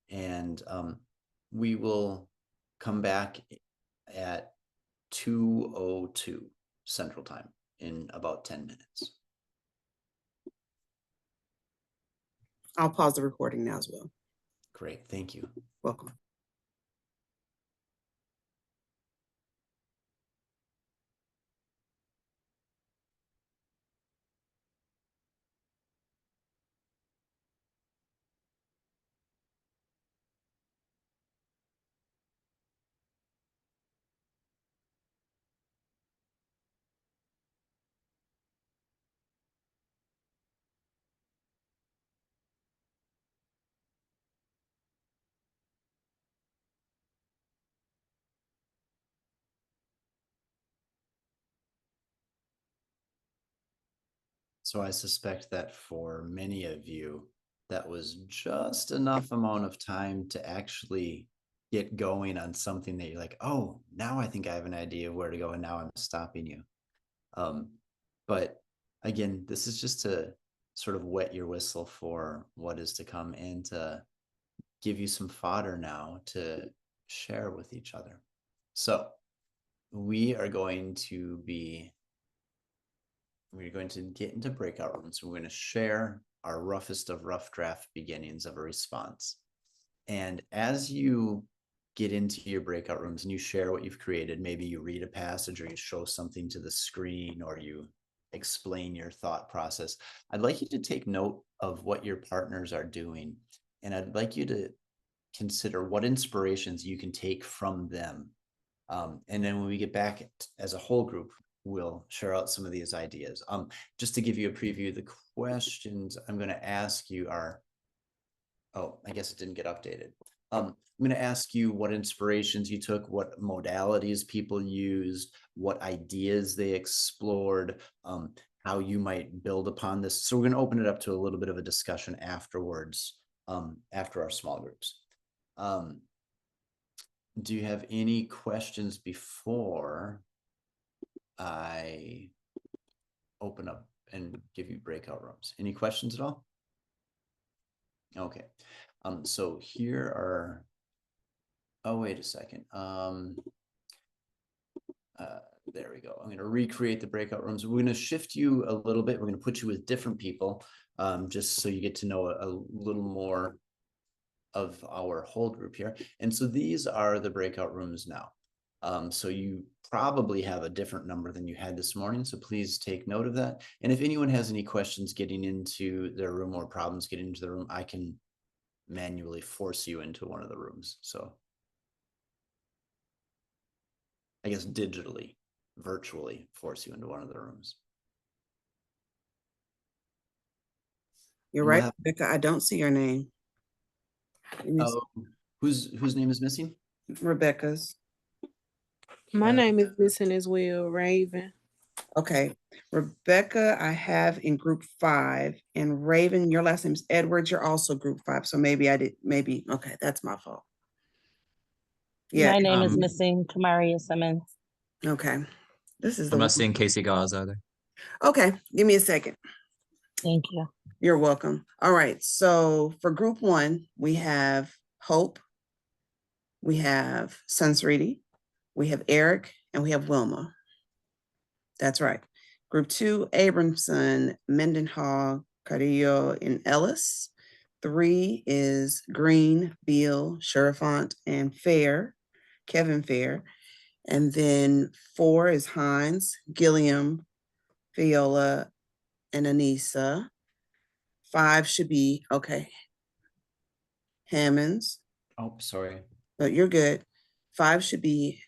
and we will come back at 2:02 Central Time in about 10 minutes. I'll pause the recording now as well. Great, thank you. Welcome. So I suspect that for many of you, that was just enough amount of time to actually get going on something that you're like, oh, now I think I have an idea of where to go, and now I'm stopping you. But again, this is just to sort of wet your whistle for what is to come and to give you some fodder now to share with each other. So we are going to get into breakout rooms. We're going to share our roughest of rough draft beginnings of a response. And as you get into your breakout rooms and you share what you've created, maybe you read a passage or you show something to the screen or you explain your thought process, I'd like you to take note of what your partners are doing. And I'd like you to consider what inspirations you can take from them. And then when we get back as a whole group, we'll share out some of these ideas. Just to give you a preview, the questions I'm going to ask you are, oh, I guess it didn't get updated. I'm going to ask you what inspirations you took, what modalities people used, what ideas they explored, how you might build upon this. So we're going to open it up to a little bit of a discussion afterwards, after our small groups. Do you have any questions before I open up and give you breakout rooms? Any questions at all? Okay. So here are, oh, wait a second. There we go. I'm going to recreate the breakout rooms. We're going to shift you a little bit. We're going to put you with different people, just so you get to know a little more of our whole group here. And so these are the breakout rooms now. So you probably have a different number than you had this morning. So please take note of that. And if anyone has any questions getting into their room or problems getting into the room, I can manually force you into one of the rooms. So I guess digitally, virtually force you into one of the rooms. You're right, Rebecca. I don't see your name. Oh, whose name is missing? Rebecca's. My name is missing as well, Raven. Okay. Rebecca, I have in group 5, and Raven, your last name is Edwards. You're also group 5. So maybe okay, that's my fault. Yeah. My name is missing, Kamaria Simmons. Okay. I'm not seeing Casey Gauze either. Okay, give me a second. Thank you. You're welcome. All right, so for group 1, we have Hope, we have Sunsreedy, we have Eric, and we have Wilma. That's right. Group 2, Abramson, Mendenhall, Carrillo, and Ellis. 3 is Green, Beal, Sherifant, and Fair, Kevin Fair. And then 4 is Hines, Gilliam, Viola, and Anissa. 5 should be, okay, Hammonds. Oh, sorry. But you're good. 5 should be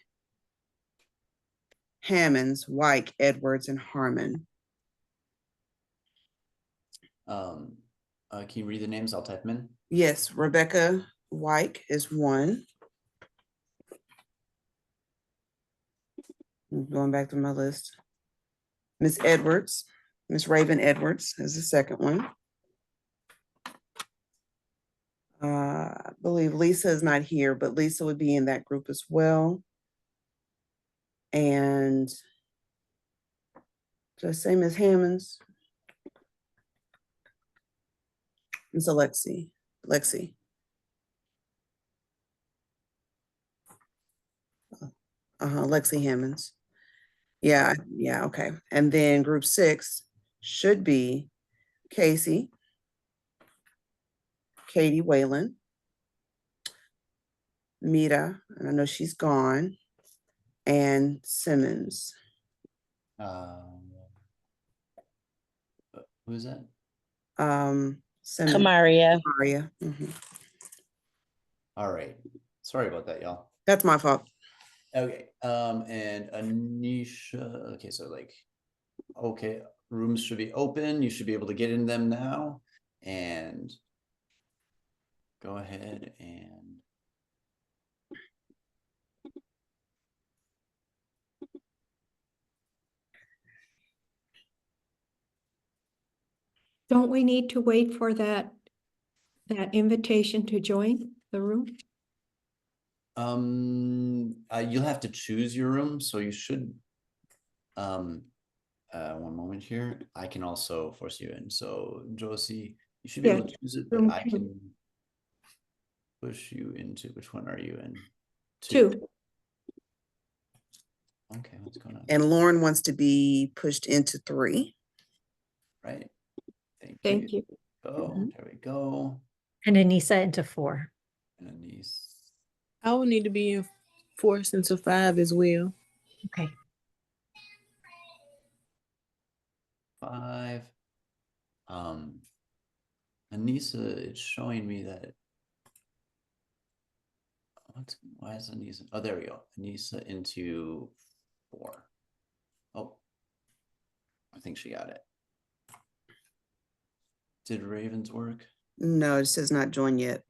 Hammonds, Wyke, Edwards, and Harmon. Can you read the names? I'll type them in. Yes, Rebecca Wyke is 1. I'm going back to my list. Miss Edwards, Miss Raven Edwards is the second one. I believe Lisa is not here, but Lisa would be in that group as well. And did I say Miss Hammonds? It's Lexi. Lexi Hammonds. Yeah, yeah, okay. And then group 6 should be Casey, Katie Whalen, Mita, and I know she's gone, and Simmons. Who's that? Simmons. Kamaria. Kamaria. Mhm. All right. Sorry about that, y'all. That's my fault. Okay. And Anisha. Okay, so like, okay, rooms should be open. You should be able to get in them now. And go ahead and Don't we need to wait for that invitation to join the room? you'll have to choose your room, so you should one moment here. I can also force you in. So Josie, you should be able to choose it, but I can push you into, which one are you in? Two. Okay, what's going on? And Lauren wants to be pushed into 3. Right. Thank you. Oh, there we go. And Anissa into 4. And Anise. I will need to be forced into 5 as well. Okay. 5. Anissa, it's showing me that. Why is Anissa? Oh, there we go. Anissa into 4. Oh, I think she got it. Did Ravens work? No, it says not join yet.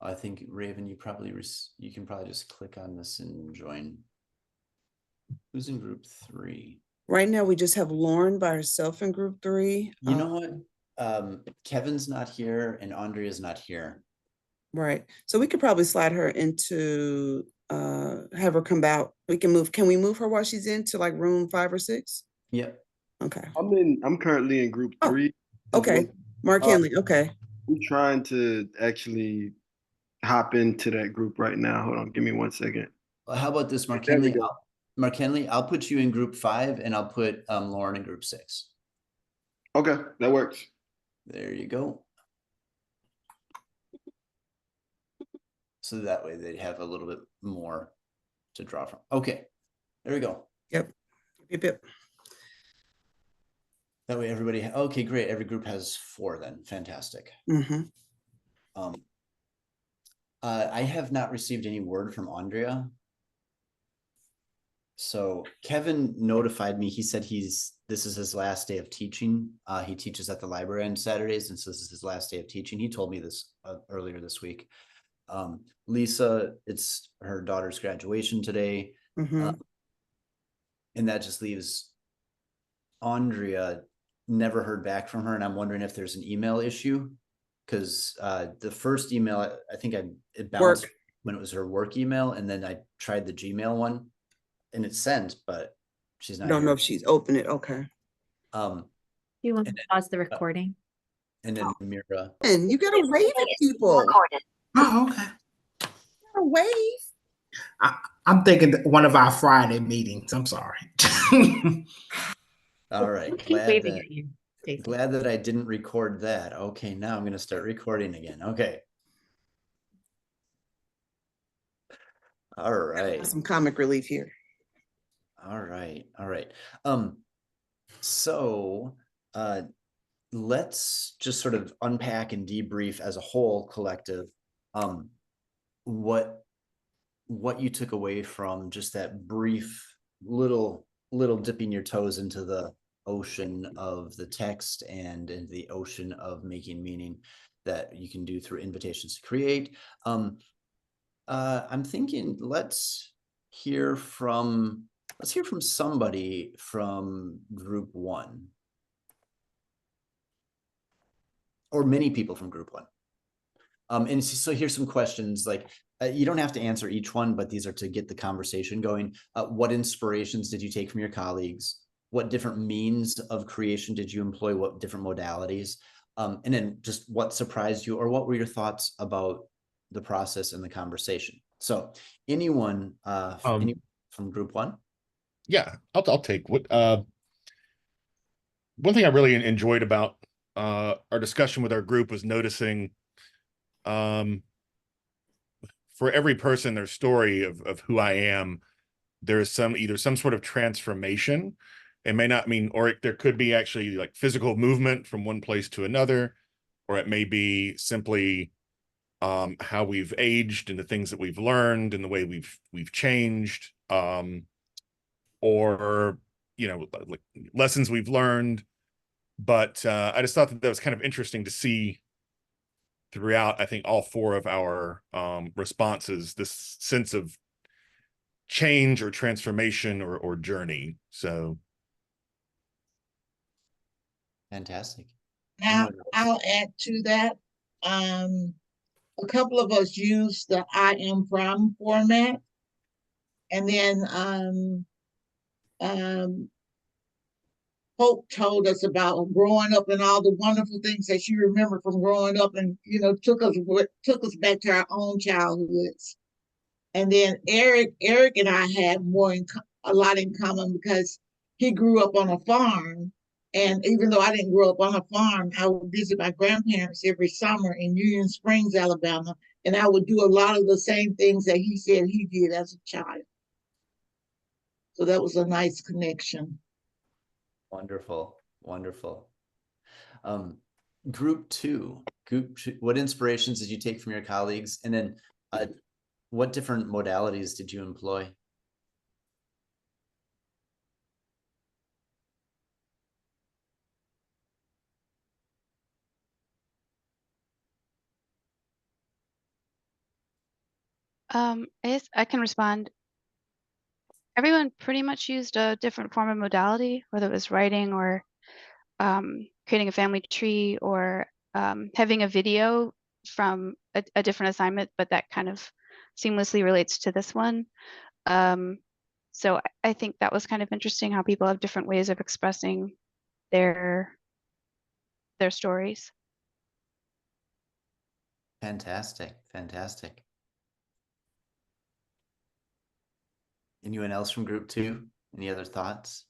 I think Raven, you can probably just click on this and join. Who's in group 3? Right now, we just have Lauren by herself in group 3. You know what? Kevin's not here and Andrea's not here. Right. So we could probably slide her into, have her come out. Can we move her while she's into like room 5 or 6? Yep. Okay. I'm currently in group 3. Okay. Mark Henley. Okay. I'm trying to actually hop into that group right now. Hold on, give me 1 second. Well, how about this, Mark There we Henley? go. Mark Henley, I'll put you in group 5 and I'll put Lauren in group 6. Okay, that works. There you go. So that way they have a little bit more to draw from. Okay, there we go. Yep. Yep. That way everybody, okay, great. Every group has 4 then. Fantastic. Mm-hmm. I have not received any word from Andrea. So Kevin notified me. He said this is his last day of teaching. He teaches at the library on Saturdays, and so this is his last day of teaching. He told me this earlier this week. Lisa, it's her daughter's graduation today. Mm-hmm. And that just leaves Andrea. Never heard back from her, and I'm wondering if there's an email issue, because the first email, I think it bounced when it was her work email, and then I tried the Gmail one and it sent, but she's not. Don't know if she's opened it. Okay. You want to pause the recording? And then Mira. And you gotta wave at people. Oh, okay. Wave. I'm thinking one of our Friday meetings. I'm sorry. All right. Glad that I didn't record that. Okay, now I'm going to start recording again. Okay. All right. Some comic relief here. All right. All right. So let's just sort of unpack and debrief as a whole collective what you took away from just that brief little dipping your toes into the ocean of the text and in the ocean of making meaning that you can do through invitations to create. I'm thinking let's hear from somebody from group 1, or many people from group 1. And so here's some questions, like you don't have to answer each one, but these are to get the conversation going. What inspirations did you take from your colleagues? What different means of creation did you employ? What different modalities? And then just what surprised you, or what were your thoughts about the process and the conversation. So anyone, from group one? Yeah, I'll take what one thing I really enjoyed about our discussion with our group was noticing for every person, their story of who I am, there is either some sort of transformation. It may not mean, or there could be actually like physical movement from one place to another, or it may be simply how we've aged and the things that we've learned and the way we've changed, or like lessons we've learned. But I just thought that was kind of interesting to see throughout, I think, all four of our responses, this sense of change or transformation or journey. So Fantastic. Now, I'll add to that. A couple of us use the I am from format. And then Hope told us about growing up and all the wonderful things that she remembered from growing up, and took us back to our own childhoods. And then Eric and I had a lot in common because he grew up on a farm. And even though I didn't grow up on a farm, I would visit my grandparents every summer in Union Springs, Alabama. And I would do a lot of the same things that he said he did as a child. So that was a nice connection. Wonderful. Wonderful. Group two, what inspirations did you take from your colleagues? And then what different modalities did you employ? I can respond. Everyone pretty much used a different form of modality, whether it was writing or creating a family tree or having a video from a different assignment, but that kind of seamlessly relates to this one. So I think that was kind of interesting how people have different ways of expressing their stories. Fantastic. Fantastic. Anyone else from group two? Any other thoughts?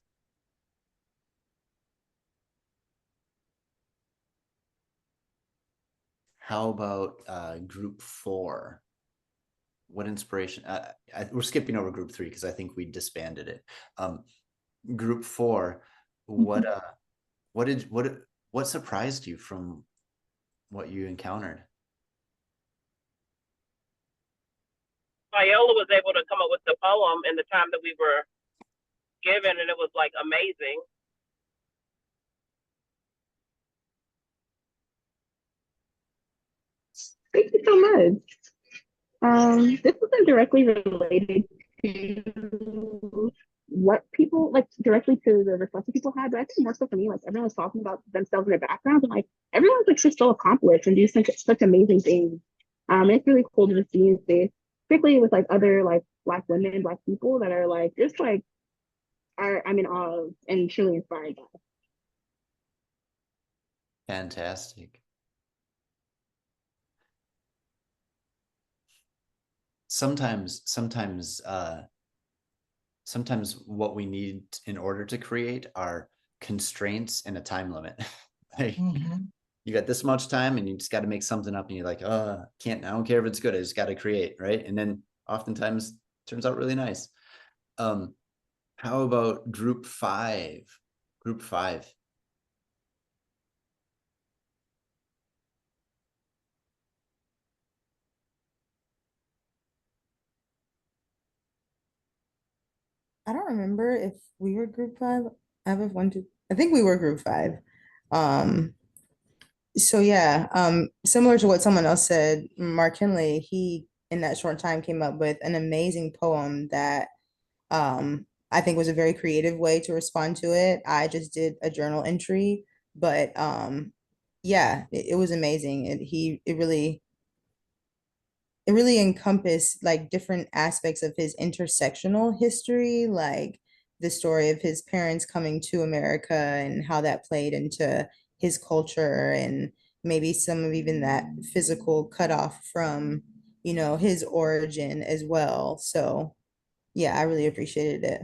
How about group four? What inspiration? We're skipping over group three because I think we disbanded it. Group four, what surprised you from what you encountered? Viola was able to come up with the poem in the time that we were given, and it was like amazing. Thank you so much. This isn't directly related to what people like directly to the responses people had, but I think more so for me, like everyone was talking about themselves and their backgrounds, and like everyone's like just so accomplished and do such amazing things. It's really cool to just be in space, particularly with like other like Black women, Black people that are like just like I'm in awe of and truly inspired by. Fantastic. Sometimes what we need in order to create are constraints and a time limit. Like, you got this much time and you just got to make something up and you're like, oh, I don't care if it's good, I just got to create, right? And then oftentimes it turns out really nice. How about group five? Group five. I don't remember if we were group five. I have one, two. I think we were group five. So yeah, similar to what someone else said, Mark Henley, he in that short time came up with an amazing poem that I think was a very creative way to respond to it. I just did a journal entry, but yeah, it was amazing. It really encompassed like different aspects of his intersectional history, like the story of his parents coming to America and how that played into his culture, and maybe some of even that physical cutoff from you know, his origin as well. So yeah, I really appreciated it.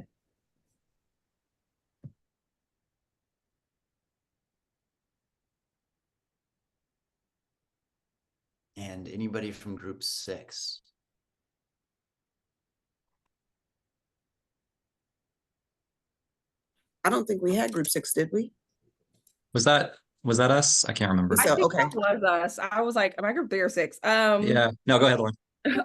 And anybody from group 6? I don't think we had group 6, did we? Was that us? I can't remember. So, I think okay. that was us. I was like, am I group 3 or 6? Yeah. No, go ahead, Lauren.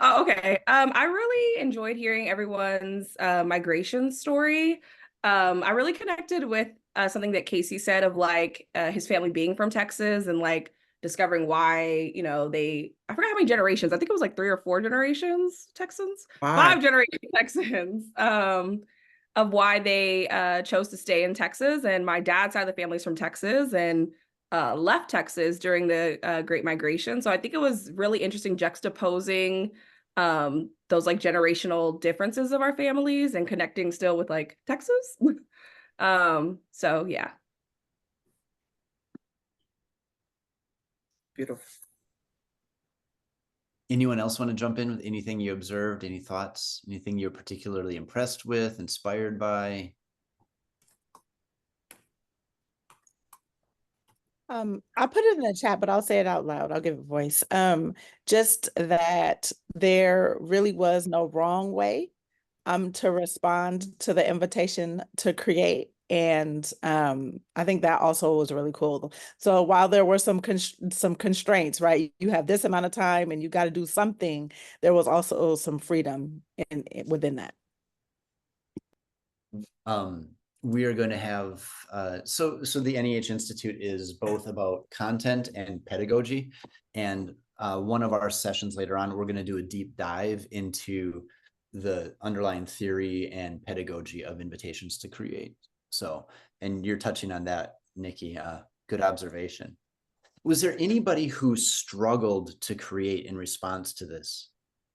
Oh, okay. I really enjoyed hearing everyone's migration story. I really connected with something that Casey said of like his family being from Texas and like discovering why, you know, I forgot how many generations. I think it was like 3 or 4 generations Texans, 5 generation Texans, of why they chose to stay in Texas. And my dad's side of the family's from Texas and left Texas during the Great Migration. So I think it was really interesting juxtaposing those like generational differences of our families and connecting still with like Texas. So yeah. Beautiful. Anyone else want to jump in with anything you observed? Any thoughts? Anything you're particularly impressed with, inspired by? I put it in the chat, but I'll say it out loud. I'll give it voice. Just that there really was no wrong way to respond to the invitation to create. And I think that also was really cool. So while there were some constraints, right? You have this amount of time and you got to do something, there was also some freedom within that. We are going to have so the NEH Institute is both about content and pedagogy, and one of our sessions later on, we're going to do a deep dive into the underlying theory and pedagogy of invitations to create. So, and you're touching on that, Nikki. Good observation. Was there anybody who struggled to create in response to this?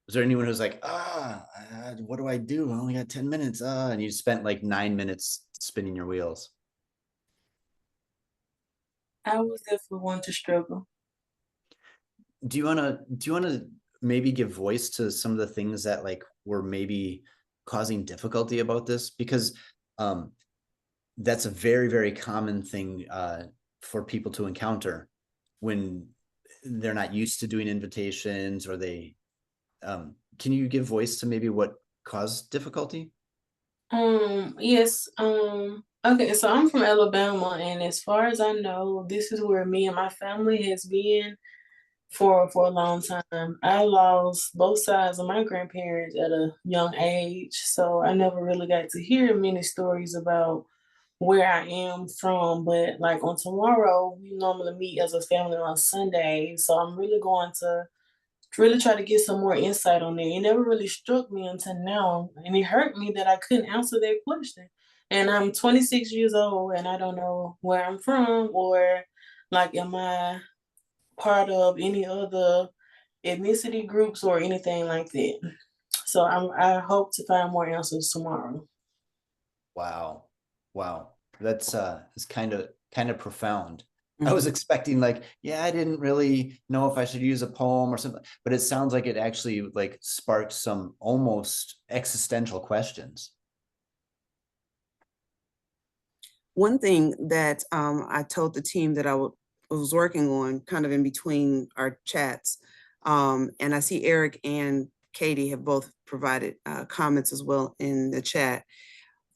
Was there anyone who's like, what do I do? I only got 10 minutes. And you spent like 9 minutes spinning your wheels. I was definitely one to struggle. Do you want to maybe give voice to some of the things that like were maybe causing difficulty about this? Because that's a very, very common thing for people to encounter when they're not used to doing invitations, or they can you give voice to maybe what caused difficulty? Yes. Okay, so I'm from Alabama, and as far as I know, this is where me and my family has been for a long time. I lost both sides of my grandparents at a young age, so I never really got to hear many stories about where I am from. But like on tomorrow, we normally meet as a family on Sunday, so I'm really going to really try to get some more insight on it. It never really struck me until now, and it hurt me that I couldn't answer that question. And I'm 26 years old, and I don't know where I'm from, or like, am I part of any other ethnicity groups or anything like that. So I hope to find more answers tomorrow. Wow. That's it's kind of profound. I was expecting like, yeah, I didn't really know if I should use a poem or something, but it sounds like it actually like sparked some almost existential questions. One thing that I told the team that I was working on kind of in between our chats, and I see Eric and Katie have both provided comments as well in the chat.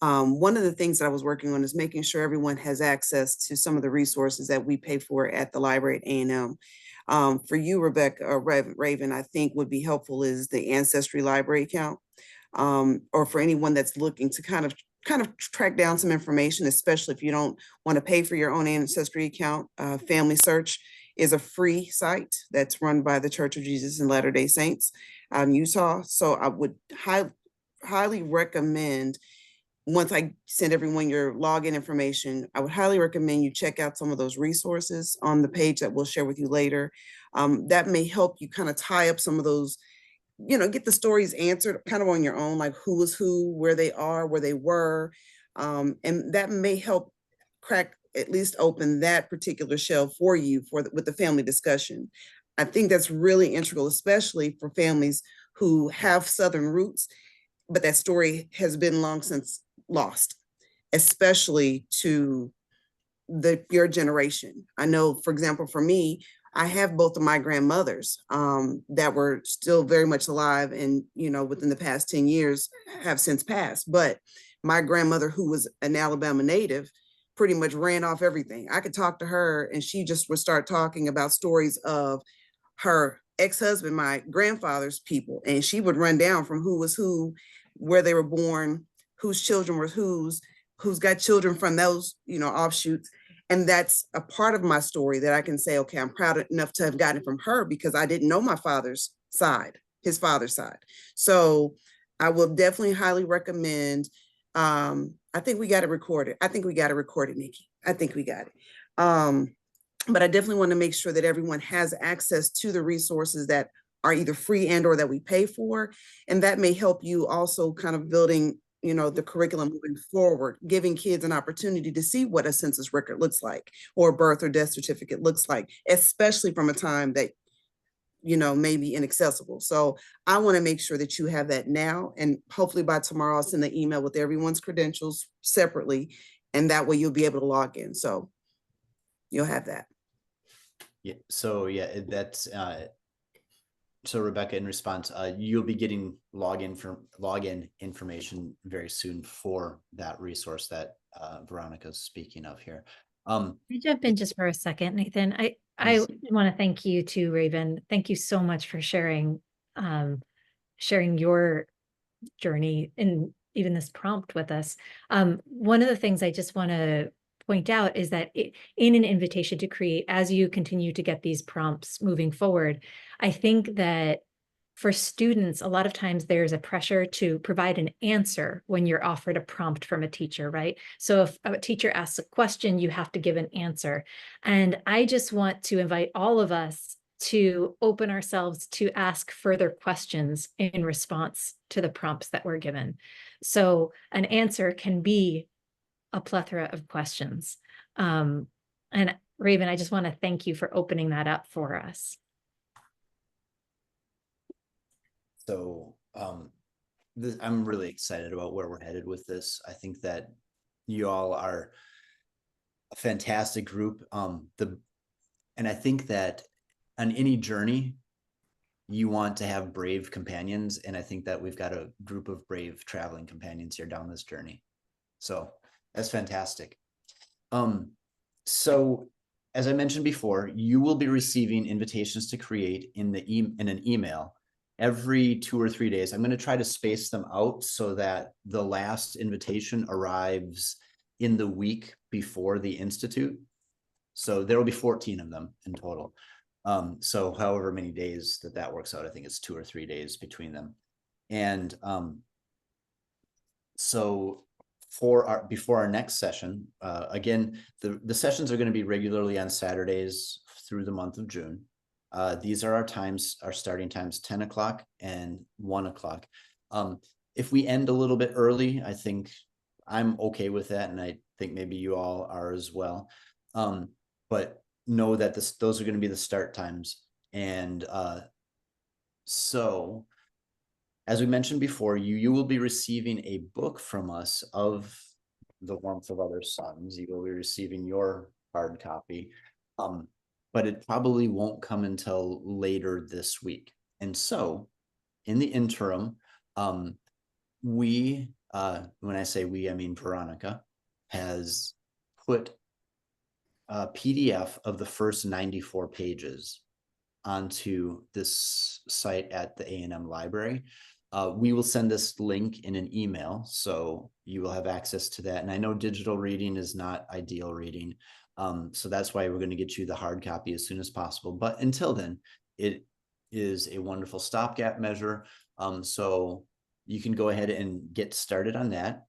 One of the things that I was working on is making sure everyone has access to some of the resources that we pay for at the library at A&M. For you, Rebecca, or Raven, I think would be helpful is the Ancestry Library account, or for anyone that's looking to kind of track down some information, especially if you don't want to pay for your own Ancestry account. Family Search is a free site that's run by the Church of Jesus and Latter-day Saints Utah. So I would highly recommend, once I send everyone your login information, I would highly recommend you check out some of those resources on the page that we'll share with you later. That may help you kind of tie up some of those, get the stories answered kind of on your own, like who is who, where they are, where they were. And that may help crack, at least open that particular shell for you with the family discussion. I think that's really integral, especially for families who have Southern roots, but that story has been long since lost, especially to your generation. I know, for example, for me, I have both of my grandmothers that were still very much alive and, you know, within the past 10 years have since passed. But my grandmother, who was an Alabama native, pretty much ran off everything. I could talk to her and she just would start talking about stories of her ex-husband, my grandfather's people, and she would run down from who was who, where they were born, whose children were who's got children from those, you know, offshoots. And that's a part of my story that I can say, okay, I'm proud enough to have gotten it from her because I didn't know my father's side, his father's side. So I will definitely highly recommend. I think we got it recorded. I think we got it recorded, Nikki. I think we got it. But I definitely want to make sure that everyone has access to the resources that are either free and or that we pay for. And that may help you also kind of building, you know, the curriculum moving forward, giving kids an opportunity to see what a census record looks like or a birth or death certificate looks like, especially from a time that, you know, may be inaccessible. So I want to make sure that you have that now. And hopefully by tomorrow, I'll send the email with everyone's credentials separately. And that way you'll be able to log in. So you'll have that. Yeah. So yeah, that's so Rebecca, in response, you'll be getting login information very soon for that resource that Veronica's speaking of here. Can I jump in just for a second, Nathan? I want to thank you too, Raven. Thank you so much for sharing your journey and even this prompt with us. One of the things I just want to point out is that in an invitation to create, as you continue to get these prompts moving forward, I think that for students, a lot of times there's a pressure to provide an answer when you're offered a prompt from a teacher, right? So if a teacher asks a question, you have to give an answer. And I just want to invite all of us to open ourselves to ask further questions in response to the prompts that we're given. So an answer can be a plethora of questions. And Raven, I just want to thank you for opening that up for us. So I'm really excited about where we're headed with this. I think that you all are a fantastic group. And I think that on any journey, you want to have brave companions. And I think that we've got a group of brave traveling companions here down this journey. So that's fantastic. So as I mentioned before, you will be receiving invitations to create in an email every 2 or 3 days. I'm going to try to space them out so that the last invitation arrives in the week before the Institute. So there will be 14 of them in total. So however many days that works out, I think it's 2 or 3 days between them. And so before our next session, again, the sessions are going to be regularly on Saturdays through the month of June. These are our starting times, 10 o'clock and 1 o'clock. If we end a little bit early, I think I'm okay with that. And I think maybe you all are as well. But know that those are going to be the start times. And so as we mentioned before, you will be receiving a book from us of The Warmth of Other Suns. You will be receiving your hard copy. But it probably won't come until later this week. And so in the interim, when I say we, I mean Veronica, has put a PDF of the first 94 pages onto this site at the A&M library. We will send this link in an email, so you will have access to that. And I know digital reading is not ideal reading. So that's why we're going to get you the hard copy as soon as possible. But until then, it is a wonderful stopgap measure. So you can go ahead and get started on that.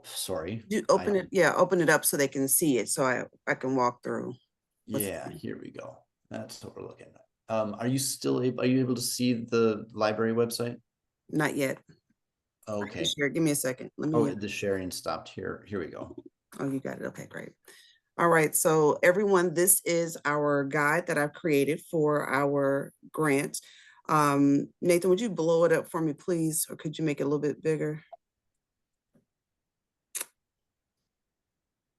Sorry. You open it. Yeah, open it up so they can see it. So I can walk through. Yeah, here we go. That's what we're looking at. Are you able to see the library website? Not yet. Okay. Give me a second. Let me. The sharing stopped here. Here we go. Oh, you got it. Okay, great. All right, so everyone, this is our guide that I've created for our grant. Nathan, would you blow it up for me, please? Or could you make it a little bit bigger?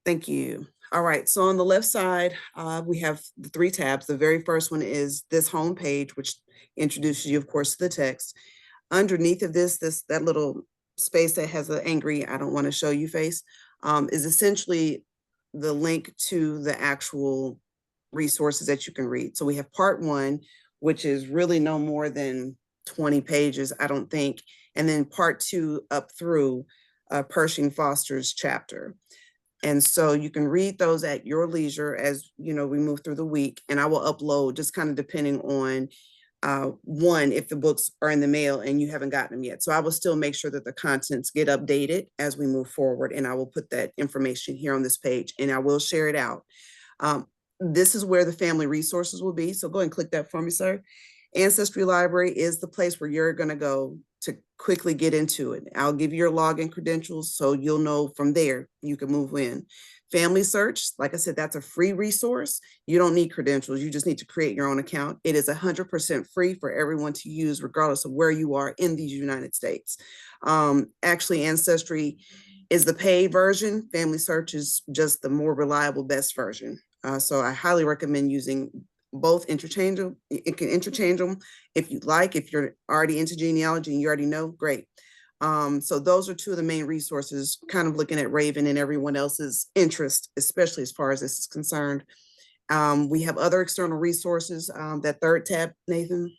Thank you. All right, so on the left side, we have the 3 tabs. The very first one is this home page, which introduces you, of course, to the text. Underneath of this, that little space that has an angry, I don't want to show you face, is essentially the link to the actual resources that you can read. So we have part 1, which is really no more than 20 pages, I don't think. And then part 2 up through Pershing Foster's chapter. And so you can read those at your leisure as we move through the week. And I will upload, just kind of depending on one, if the books are in the mail and you haven't gotten them yet. So I will still make sure that the contents get updated as we move forward. And I will put that information here on this page and I will share it out. This is where the family resources will be. So go ahead and click that for me, sir. Ancestry Library is the place where you're going to go to quickly get into it. I'll give you your login credentials so you'll know from there you can move in. Family Search, like I said, that's a free resource. You don't need credentials. You just need to create your own account. It is 100% free for everyone to use, regardless of where you are in these United States. Actually, Ancestry is the paid version. Family Search is just the more reliable, best version. So I highly recommend using both. Interchangeable. It can interchange them if you'd like. If you're already into genealogy and you already know, great. So those are 2 of the main resources, kind of looking at Raven and everyone else's interest, especially as far as this is concerned. We have other external resources, that 3rd tab, Nathan,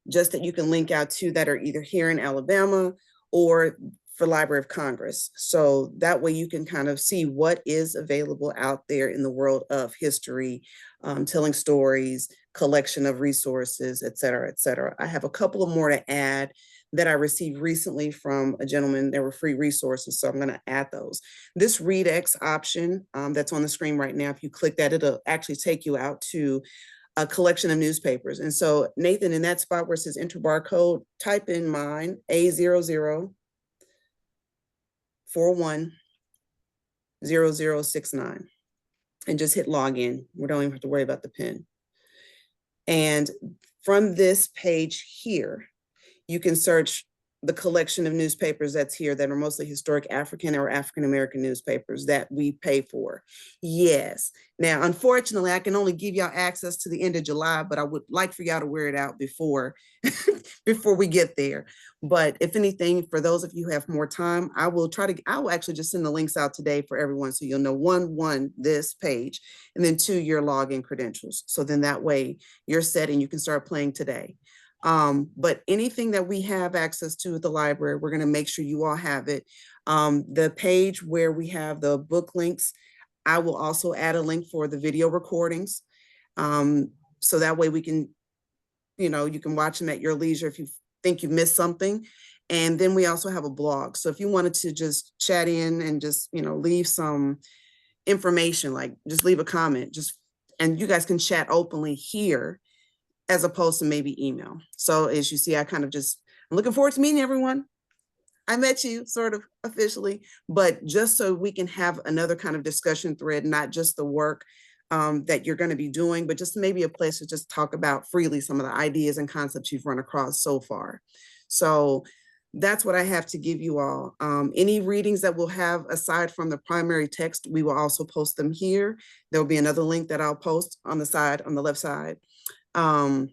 just that you can link out to that are either here in Alabama or for Library of Congress. So that way you can kind of see what is available out there in the world of history, telling stories, collection of resources, et cetera, et cetera. I have a couple of more to add that I received recently from a gentleman. There were free resources, so I'm going to add those. This ReadX option that's on the screen right now, if you click that, it'll actually take you out to a collection of newspapers. And so Nathan, in that spot where it says enter barcode, type in mine, A00410069, and just hit login. We don't even have to worry about the pin. And from this page here, you can search the collection of newspapers that's here that are mostly historic African or African-American newspapers that we pay for. Yes. Now, unfortunately, I can only give y'all access to the end of July, but I would like for y'all to wear it out before, before we get there. But if anything, for those of you who have more time, I will actually just send the links out today for everyone. So you'll know one, this page, and then 2, your login credentials. So then that way you're set and you can start playing today. But anything that we have access to at the library, we're going to make sure you all have it. The page where we have the book links, I will also add a link for the video recordings. So that way we can, you can watch them at your leisure if you think you missed something. And then we also have a blog. So if you wanted to just chat in and just, leave some information, like just leave a comment, and you guys can chat openly here, as opposed to maybe email. So as you see, I'm looking forward to meeting everyone. I met you sort of officially, but just so we can have another kind of discussion thread, not just the work that you're going to be doing, but just maybe a place to just talk about freely some of the ideas and concepts you've run across so far. So that's what I have to give you all. Any readings that we'll have aside from the primary text, we will also post them here. There'll be another link that I'll post on the side, on the left side. And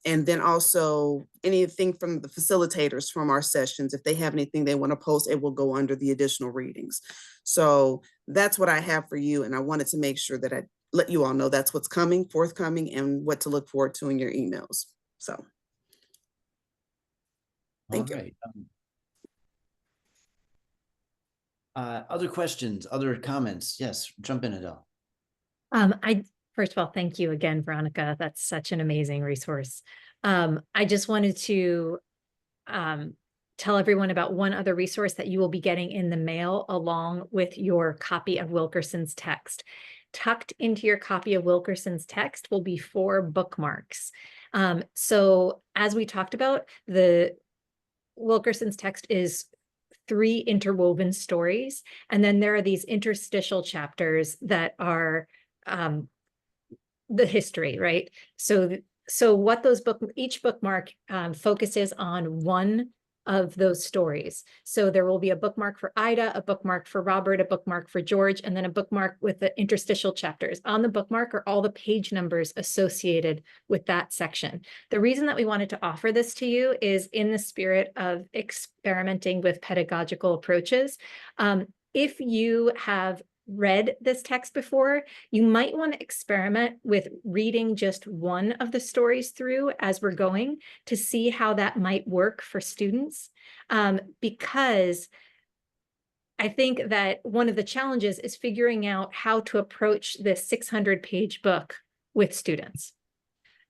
then also anything from the facilitators from our sessions, if they have anything they want to post, it will go under the additional readings. So that's what I have for you. And I wanted to make sure that I let you all know that's what's coming, forthcoming, and what to look forward to in your emails. So thank you. Right. Other questions, other comments? Yes, jump in, Adele. First of all, thank you again, Veronica. That's such an amazing resource. I just wanted to tell everyone about one other resource that you will be getting in the mail along with your copy of Wilkerson's text. Tucked into your copy of Wilkerson's text will be 4 bookmarks. So as we talked about, the Wilkerson's text is 3 interwoven stories. And then there are these interstitial chapters that are the history, right? So what each bookmark focuses on one of those stories. So there will be a bookmark for Ida, a bookmark for Robert, a bookmark for George, and then a bookmark with the interstitial chapters. On the bookmark are all the page numbers associated with that section. The reason that we wanted to offer this to you is in the spirit of experimenting with pedagogical approaches. If you have read this text before, you might want to experiment with reading just one of the stories through as we're going to see how that might work for students. Because I think that one of the challenges is figuring out how to approach this 600-page book with students.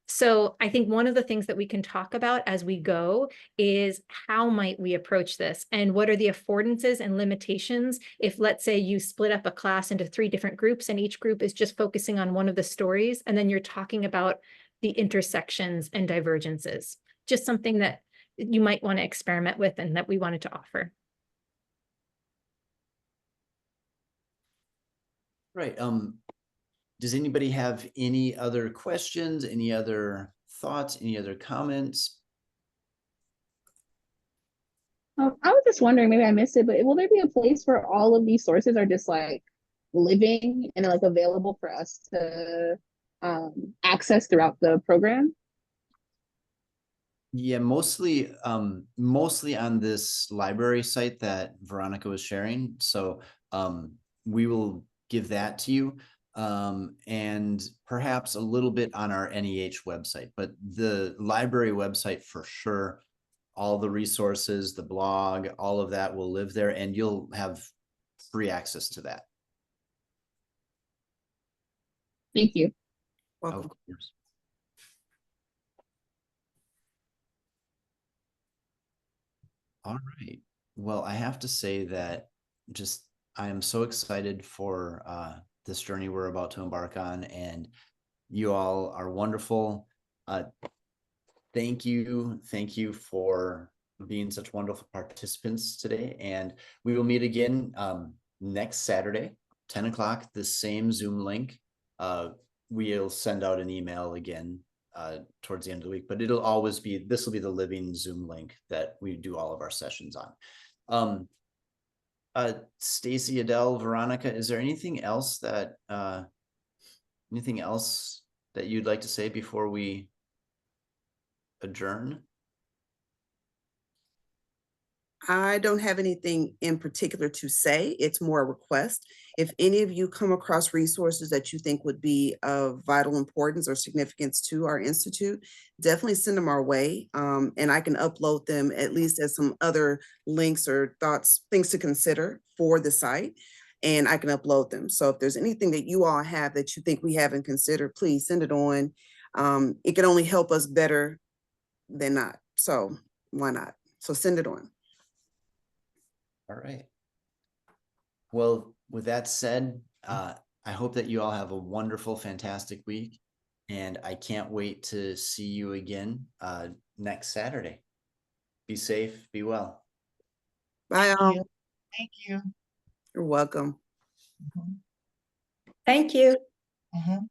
So I think one of the things that we can talk about as we go is how might we approach this and what are the affordances and limitations if, let's say, you split up a class into 3 different groups and each group is just focusing on one of the stories and then you're talking about the intersections and divergences. Just something that you might want to experiment with and that we wanted to offer. Right. Does anybody have any other questions, any other thoughts, any other comments? I was just wondering, maybe I missed it, but will there be a place where all of these sources are just like living and like available for us to access throughout the program? Yeah, mostly on this library site that Veronica was sharing. So we will give that to you. And perhaps a little bit on our NEH website, but the library website for sure, all the resources, the blog, all of that will live there and you'll have free access to that. Thank you. Welcome. Of course. All right. Well, I have to say that I am so excited for this journey we're about to embark on, and you all are wonderful. Thank you. Thank you for being such wonderful participants today. And we will meet again next Saturday, 10 o'clock, the same Zoom link. We'll send out an email again towards the end of the week, but this will be the living Zoom link that we do all of our sessions on. Stacy, Adele, Veronica, is there anything else that you'd like to say before we adjourn? I don't have anything in particular to say. It's more a request. If any of you come across resources that you think would be of vital importance or significance to our institute, definitely send them our way. And I can upload them at least as some other links or thoughts, things to consider for the site, and I can upload them. So if there's anything that you all have that you think we haven't considered, please send it on. It can only help us better than not. So why not? So send it on. All right. Well, with that said, I hope that you all have a wonderful, fantastic week. And I can't wait to see you again next Saturday. Be safe, be well. Bye, all. Thank you. You're welcome. Thank you. Mhm.